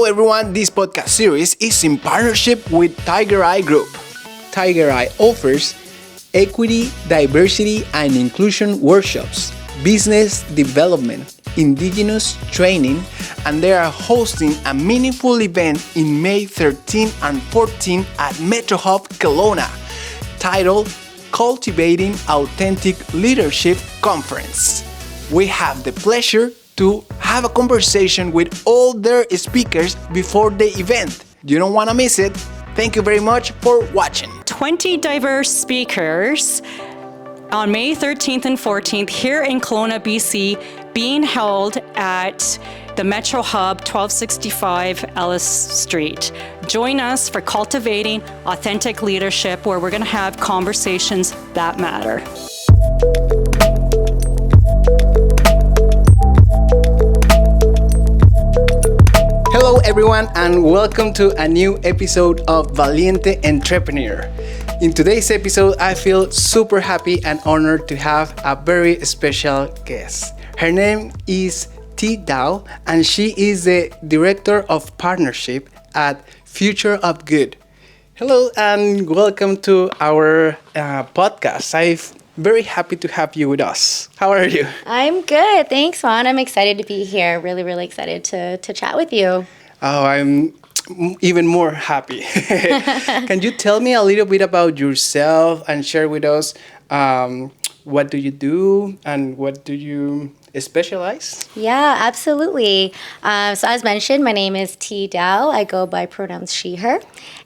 everyone. This podcast series is in partnership with Tiger Eye Group. Tiger Eye offers equity, diversity, and inclusion workshops, business development, indigenous training, and they are hosting a meaningful event in May 13 and 14 at Metro Hub Kelowna, titled Cultivating Authentic Leadership Conference. We have the pleasure to have a conversation with all their speakers before the event. You don't want to miss it. Thank you very much for watching. 20 diverse speakers on May 13th and 14th here in Kelowna, BC, being held at the Metro Hub, 1265 Ellis Street. Join us for Cultivating Authentic Leadership, where we're going to have conversations that matter. Hello everyone and welcome to a new episode of Valiante Entrepreneur. In today's episode, I feel super happy and honored to have a very special guest. Her name is Thi Dao and she is the Director of Partnership at Future of Good. Hello and welcome to our podcast. I'm very happy to have you with us. How are you? I'm good. Thanks, Juan. I'm excited to be here. Really excited to chat with you. Oh, I'm even more happy. Can you tell me a little bit about yourself and share with us what do you do and what do you specialize? Yeah, absolutely. So as mentioned, my name is Thi Dao. I go by pronouns she, her,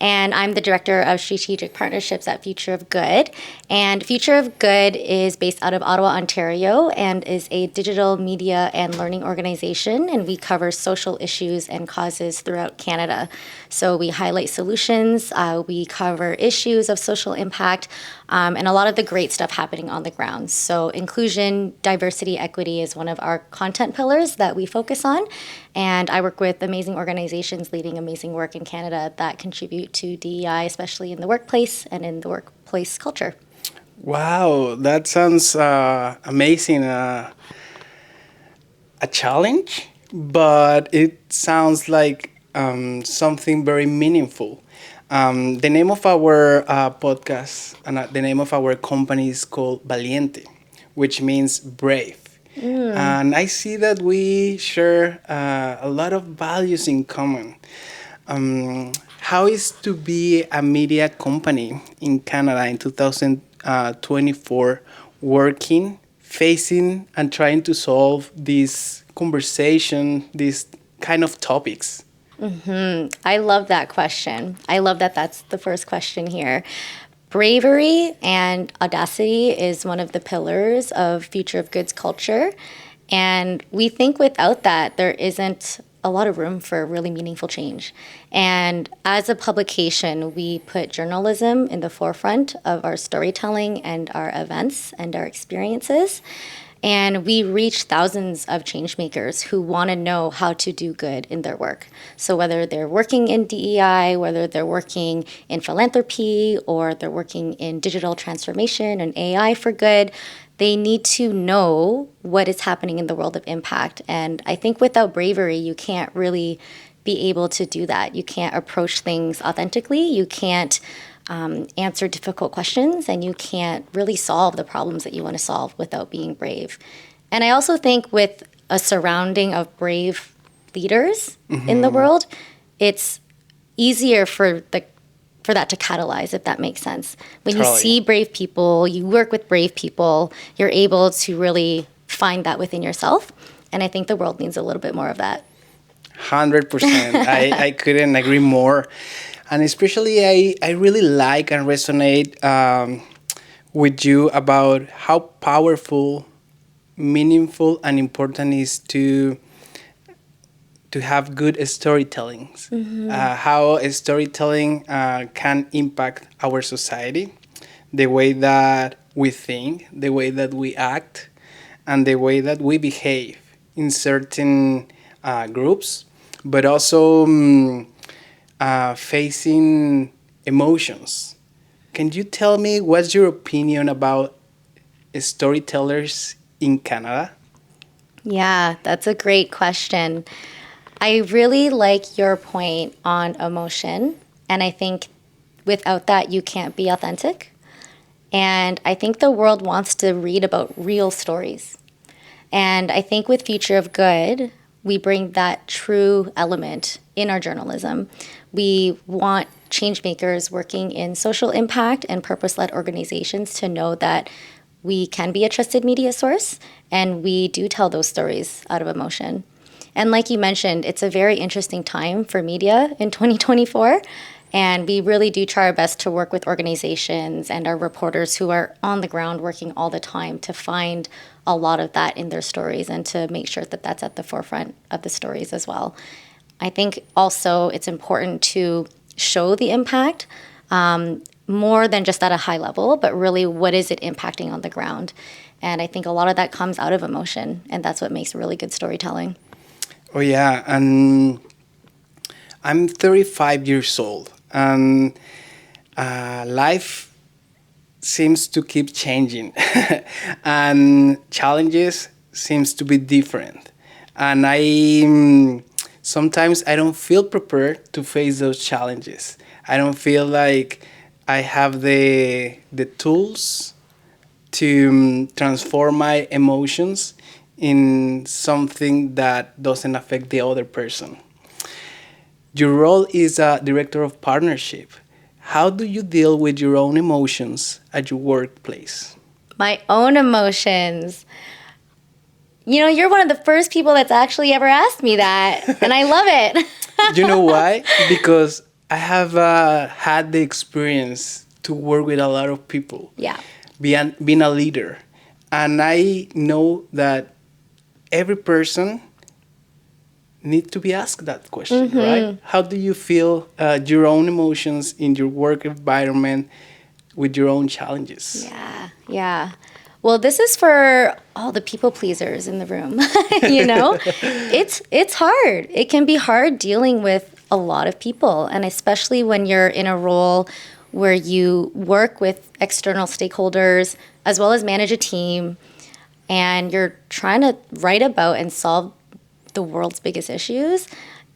and I'm the Director of Strategic Partnerships at Future of Good. And Future of Good is based out of Ottawa, Ontario, and is a digital media and learning organization, and we cover social issues and causes throughout Canada. So we highlight solutions, we cover issues of social impact, and a lot of the great stuff happening on the ground. So inclusion, diversity, equity is one of our content pillars that we focus on. And I work with amazing organizations leading amazing work in Canada that contribute to DEI, especially in the workplace and in the workplace culture. Wow, that sounds amazing. A challenge, but it sounds like something very meaningful. The name of our podcast and the name of our company is called Valiante, which means brave. And I see that we share a lot of values in common. How is to be a media company in Canada in 2024 working, facing, and trying to solve this conversation, these kind of topics? I love that question. I love that that's the first question here. Bravery and audacity is one of the pillars of Future of Good's culture. And we think without that, there isn't a lot of room for really meaningful change. And as a publication, we put journalism in the forefront of our storytelling and our events and our experiences. And we reach thousands of change makers who want to know how to do good in their work. So whether they're working in DEI, whether they're working in philanthropy, or they're working in digital transformation and AI for good, they need to know what is happening in the world of impact. And I think without bravery, you can't really be able to do that. You can't approach things authentically. You can't answer difficult questions, and you can't really solve the problems that you want to solve without being brave. And I also think with a surrounding of brave leaders in the world, it's easier for that to catalyze, if that makes sense. When you see brave people, you work with brave people, you're able to really find that within yourself. And I think the world needs a little bit more of that. 100%. I couldn't agree more. And especially I really like and resonate with you about how powerful, meaningful, and important is to have good storytelling. How storytelling can impact our society, the way that we think, the way that we act, and the way that we behave in certain groups, but also facing emotions. Can you tell me what's your opinion about storytellers in Canada? Yeah, that's a great question. I really like your point on emotion. And I think without that, you can't be authentic. And I think the world wants to read about real stories. And I think with Future of Good, we bring that true element in our journalism. We want change makers working in social impact and purpose-led organizations to know that we can be a trusted media source, and we do tell those stories out of emotion. And like you mentioned, it's a very interesting time for media in 2024. And we really do try our best to work with organizations and our reporters who are on the ground working all the time to find a lot of that in their stories and to make sure that that's at the forefront of the stories as well. I think also it's important to show the impact more than just at a high level, but really what is it impacting on the ground? And I think a lot of that comes out of emotion, and that's what makes really good storytelling. Oh, yeah. And I'm 35 years old, and life seems to keep changing and challenges seems to be different. And sometimes I don't feel prepared to face those challenges. I don't feel like I have the tools to transform my emotions in something that doesn't affect the other person. Your role is a director of partnership. How do you deal with your own emotions at your workplace? My own emotions. You know, you're one of the first people that's actually ever asked me that, and I love it. You know why? Because I have had the experience to work with a lot of people. Yeah. Being a leader. And I know that every person needs to be asked that question, right? How do you feel your own emotions in your work environment with your own challenges? Yeah. Well, this is for all the people pleasers in the room. You know, it's hard. It can be hard dealing with a lot of people, and especially when you're in a role where you work with external stakeholders as well as manage a team, and you're trying to write about and solve the world's biggest issues.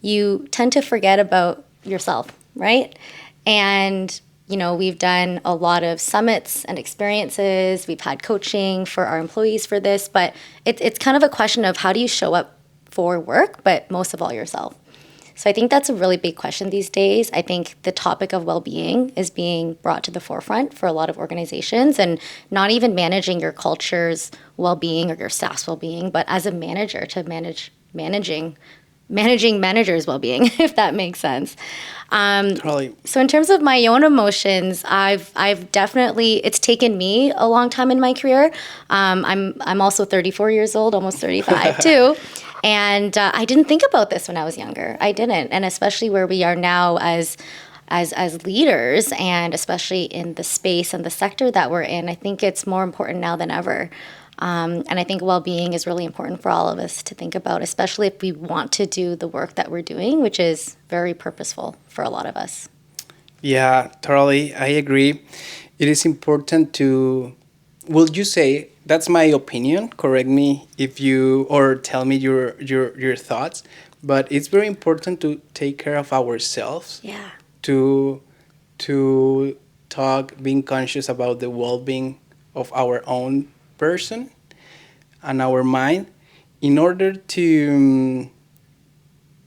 You tend to forget about yourself, right? And you know, we've done a lot of summits and experiences. We've had coaching for our employees for this, but it's kind of a question of how do you show up for work, but most of all yourself. So I think that's a really big question these days. I think the topic of well-being is being brought to the forefront for a lot of organizations, and not even managing your culture's well-being or your staff's well-being, but as a manager to managing managers' well-being, if that makes sense. Totally. So in terms of my own emotions, I've definitely, it's taken me a long time in my career. I'm also 34 years old, almost 35 too. And I didn't think about this when I was younger. I didn't. And especially where we are now as leaders, and especially in the space and the sector that we're in, I think it's more important now than ever. And I think well-being is really important for all of us to think about, especially if we want to do the work that we're doing, which is very purposeful for a lot of us. Yeah, totally. I agree. It is important to, will you say, that's my opinion, correct me if you, or tell me your thoughts, but it's very important to take care of ourselves. Yeah. To talk, being conscious about the well-being of our own person and our mind in order to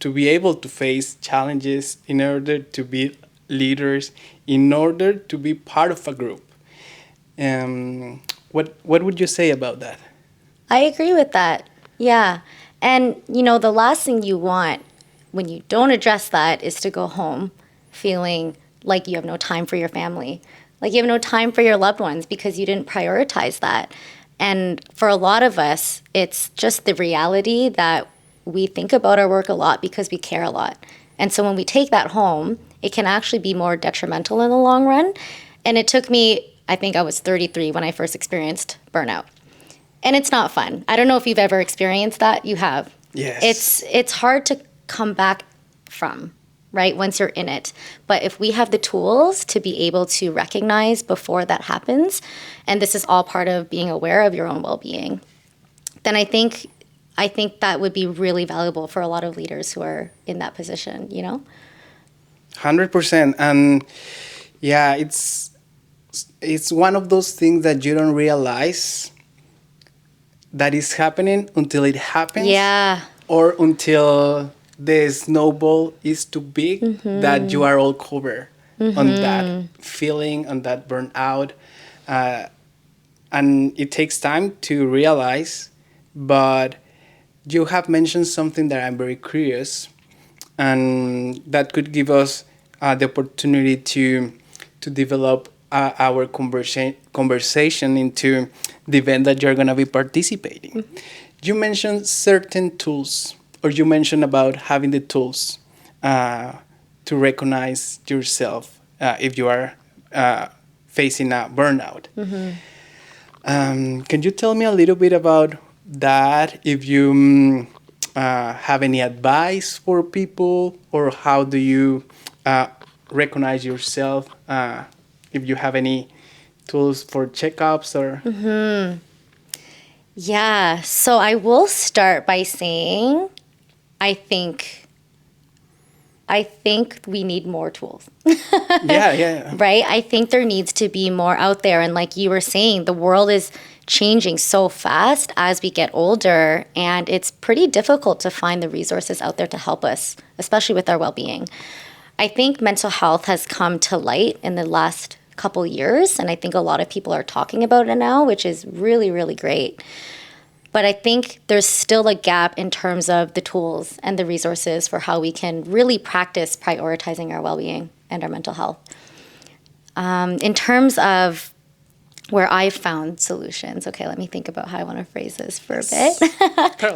be able to face challenges, in order to be leaders, in order to be part of a group. What would you say about that? I agree with that. Yeah. And, you know, the last thing you want when you don't address that is to go home feeling like you have no time for your family, like you have no time for your loved ones because you didn't prioritize that. And for a lot of us, it's just the reality that we think about our work a lot because we care a lot. And so when we take that home, it can actually be more detrimental in the long run. And it took me, I think I was 33 when I first experienced burnout. And it's not fun. I don't know if you've ever experienced that. You have. Yes. It's hard to come back from, right, once you're in it. But if we have the tools to be able to recognize before that happens, and this is all part of being aware of your own well-being, then I think I think that would be really valuable for a lot of leaders who are in that position, 100%. And yeah, it's one of those things that you don't realize that is happening until it happens. Yeah. Or until the snowball is too big that you are all covered on that feeling, on that burnout. And it takes time to realize, but you have mentioned something that I'm very curious, and that could give us the opportunity to develop our conversation into the event that you're going to be participating. You mentioned certain tools, or you mentioned about having the tools to recognize yourself if you are facing a burnout. Can you tell me a little bit about that? If you have any advice for people, or how do you recognize yourself? If you have any tools for checkups or... Yeah, so I will start by saying I think we need more tools. Yeah. Right? I think there needs to be more out there. And like you were saying, the world is changing so fast as we get older, and it's pretty difficult to find the resources out there to help us, especially with our well-being. I think mental health has come to light in the last couple years, and I think a lot of people are talking about it now, which is really, really great. But I think there's still a gap in terms of the tools and the resources for how we can really practice prioritizing our well-being and our mental health. In terms of where I've found solutions, okay, let me think about how I want to phrase this for a bit.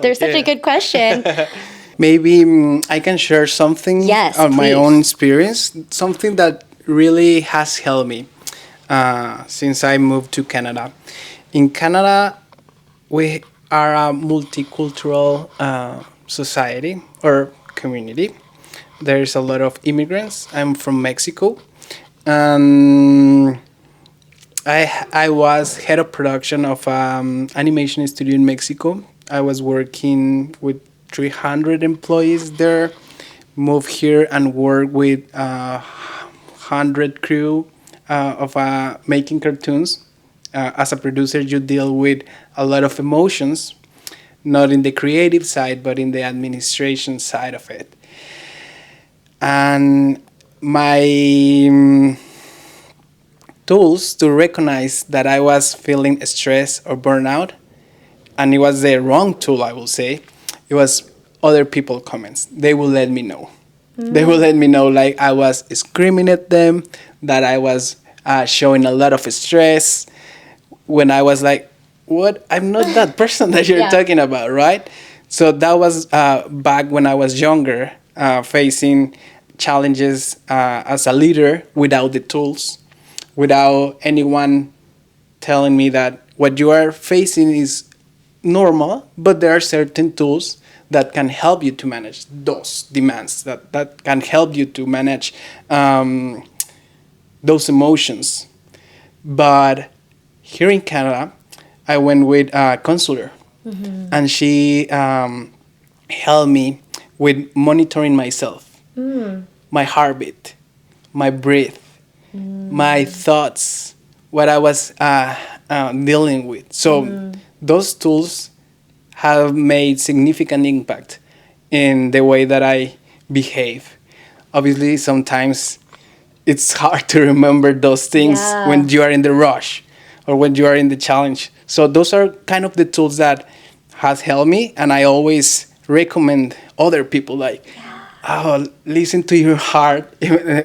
There's such a good question. Maybe I can share something on my own experience, something that really has helped me since I moved to Canada. In Canada, we are a multicultural society or community. There's a lot of immigrants. I'm from Mexico. I was head of production of animation studio in Mexico. I was working with 300 employees there. Moved here and worked with 100 crew of making cartoons. As a producer, you deal with a lot of emotions, not in the creative side, but in the administration side of it. And my tools to recognize that I was feeling stress or burnout, and it was the wrong tool, I will say, it was other people's comments. They will let me know. They will let me know, like I was screaming at them, that I was showing a lot of stress, when I was like, what? I'm not that person that you're talking about, right? So that was back when I was younger, facing challenges as a leader without the tools, without anyone telling me that what you are facing is normal, but there are certain tools that can help you to manage those demands, that can help you to manage those emotions. But here in Canada, I went with a counselor, and she helped me with monitoring myself, my heartbeat, my breath, my thoughts, what I was dealing with. So those tools have made significant impact in the way that I behave. Obviously, sometimes it's hard to remember those things when you are in the rush or when you are in the challenge. So those are kind of the tools that has helped me, and I always recommend other people, like, listen to your heart,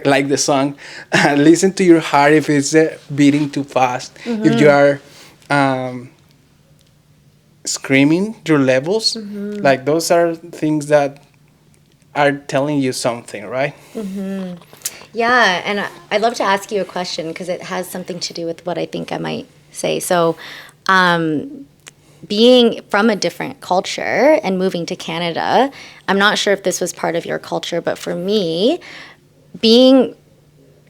like the song. Listen to your heart if it's beating too fast. If you are screaming your levels, like those are things that are telling you something, right? Yeah, and I'd love to ask you a question because it has something to do with what I think I might say. So, being from a different culture and moving to Canada, I'm not sure if this was part of your culture, but for me, being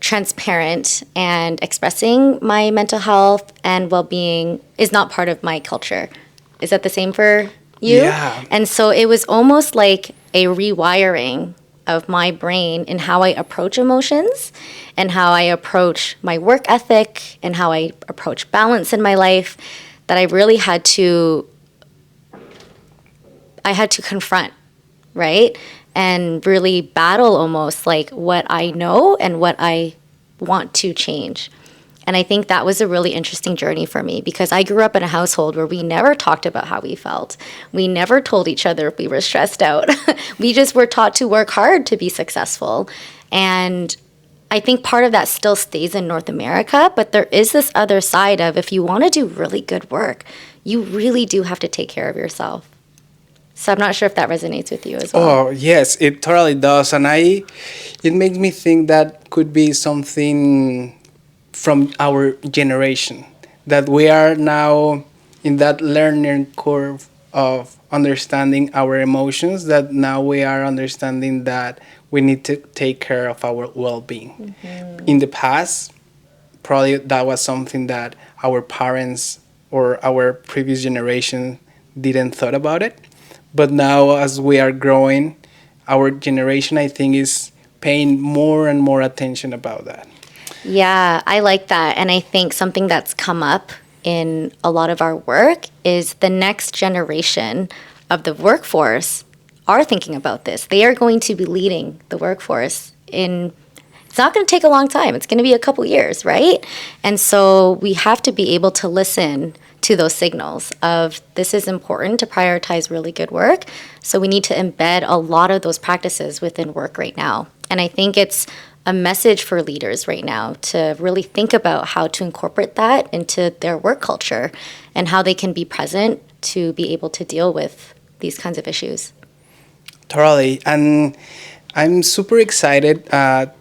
transparent and expressing my mental health and well-being is not part of my culture. Is that the same for you. Yeah. And so it was almost like a rewiring of my brain in how I approach emotions and how I approach my work ethic and how I approach balance in my life, that I really had to confront, right? And really battle almost like what I know and what I want to change. And I think that was a really interesting journey for me, because I grew up in a household where we never talked about how we felt. We never told each other if we were stressed out. We just were taught to work hard to be successful. And I think part of that still stays in North America, but there is this other side of, if you want to do really good work, you really do have to take care of yourself. So I'm not sure if that resonates with you as well. Oh, yes, it totally does. And it makes me think that could be something from our generation, that we are now in that learning curve of understanding our emotions, that now we are understanding that we need to take care of our well-being. In the past, probably that was something that our parents or our previous generation didn't thought about it. But now, as we are growing, our generation, I think, is paying more and more attention about that. Yeah, I like that. And I think something that's come up in a lot of our work is the next generation of the workforce are thinking about this. They are going to be leading the workforce in, it's not going to take a long time. It's going to be a couple years, right? And so we have to be able to listen to those signals of, this is important to prioritize really good work. So we need to embed a lot of those practices within work right now. And I think it's a message for leaders right now to really think about how to incorporate that into their work culture and how they can be present to be able to deal with these kinds of issues. Totally. And I'm super excited that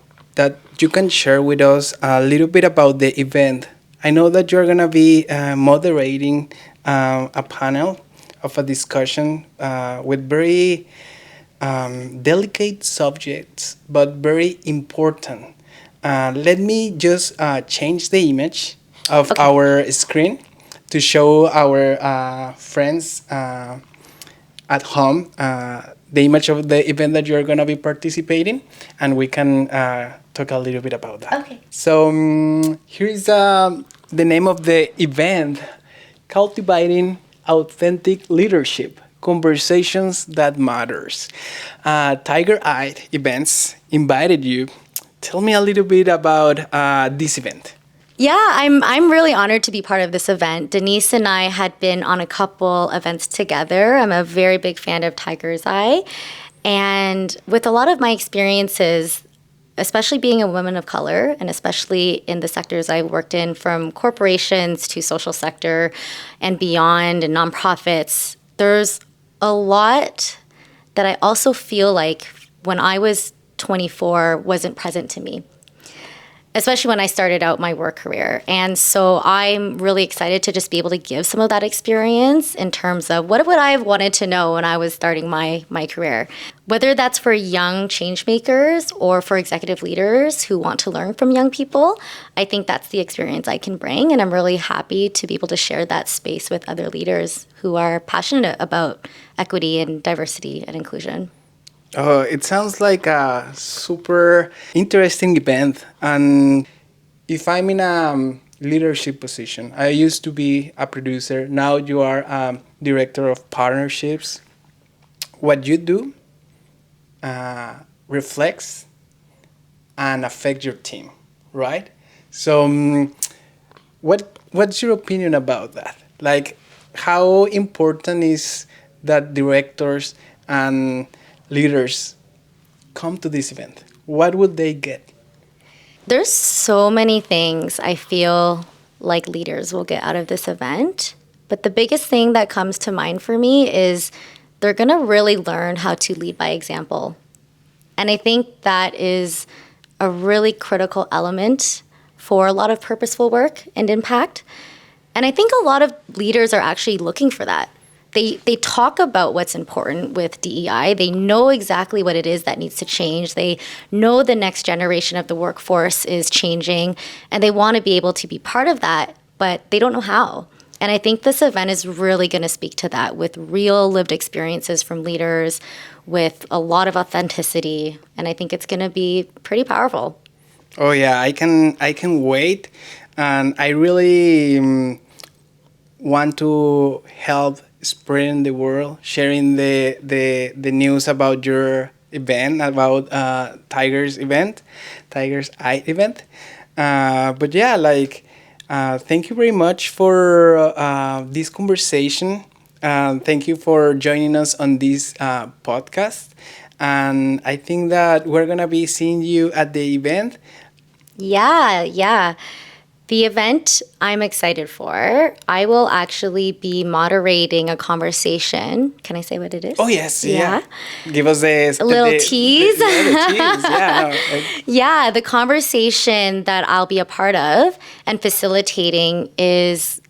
you can share with us a little bit about the event. I know that you're going to be moderating a panel of a discussion with very delicate subjects, but very important. Let me just change the image of our screen to show our friends at home the image of the event that you're going to be participating, and we can talk a little bit about that. Okay. So here is the name of the event: Cultivating Authentic Leadership, Conversations That Matters. Tiger Eye Events invited you. Tell me a little bit about this event. Yeah, I'm really honored to be part of this event. Denise and I had been on a couple events together. I'm a very big fan of Tiger's Eye. And with a lot of my experiences, especially being a woman of color, and especially in the sectors I worked in, from corporations to social sector and beyond and nonprofits, there's a lot that I also feel like when I was 24 wasn't present to me, especially when I started out my work career. And so I'm really excited to just be able to give some of that experience in terms of what would I have wanted to know when I was starting my career. Whether that's for young change makers or for executive leaders who want to learn from young people, I think that's the experience I can bring. And I'm really happy to be able to share that space with other leaders who are passionate about equity and diversity and inclusion. Oh, it sounds like a super interesting event. And if I'm in a leadership position, I used to be a producer. Now you are director of partnerships. What you do reflects and affects your team, right? So what's your opinion about that? Like, how important is that directors and leaders come to this event? What would they get? There's so many things I feel like leaders will get out of this event. But the biggest thing that comes to mind for me is they're going to really learn how to lead by example. And I think that is a really critical element for a lot of purposeful work and impact. And I think a lot of leaders are actually looking for that. They talk about what's important with DEI. They know exactly what it is that needs to change. They know the next generation of the workforce is changing, and they want to be able to be part of that, but they don't know how. And I think this event is really going to speak to that with real lived experiences from leaders, with a lot of authenticity. And I think it's going to be pretty powerful. Oh yeah, I can wait, and I really want to help spreading the world, sharing the news about your event, about Tiger's Eye event. But yeah, like thank you very much for this conversation. Thank you for joining us on this podcast. And I think that we're gonna be seeing you at the event. Yeah. The event I'm excited for, I will actually be moderating a conversation. Can I say what it is? Oh yes, Yeah. Give us A little tease. The tease. Yeah, no, Yeah, the conversation that I'll be a part of and facilitating is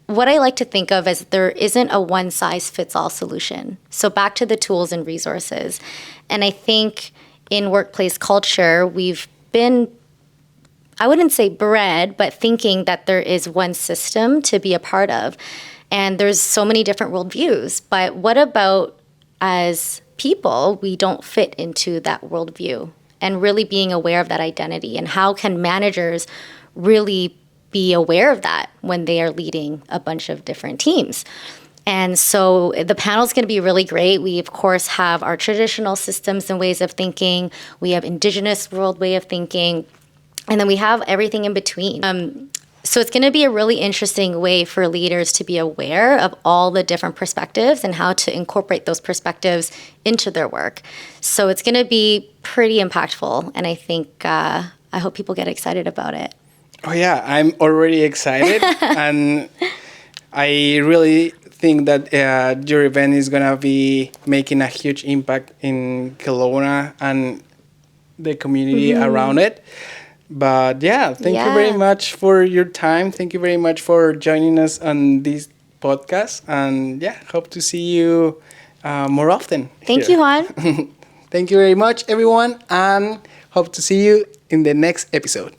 what I like to think of as there isn't a one size fits all solution. So back to the tools and resources. And I think in workplace culture, we've been, I wouldn't say bred, but thinking that there is one system to be a part of. And there's so many different worldviews. But what about as people, we don't fit into that worldview, and really being aware of that identity? And how can managers really be aware of that when they are leading a bunch of different teams? And so the panel is going to be really great. We, of course, have our traditional systems and ways of thinking. We have indigenous world way of thinking. And then we have everything in between. So it's going to be a really interesting way for leaders to be aware of all the different perspectives and how to incorporate those perspectives into their work. So it's going to be pretty impactful. And I think, I hope people get excited about it. Oh yeah, I'm already excited, and I really think that your event is gonna be making a huge impact in Kelowna and the community around it. But yeah, thank you very much for your time. Thank you very much for joining us on this podcast, and yeah, hope to see you more often. Thank you, Juan. Thank you very much, everyone, and hope to see you in the next episode.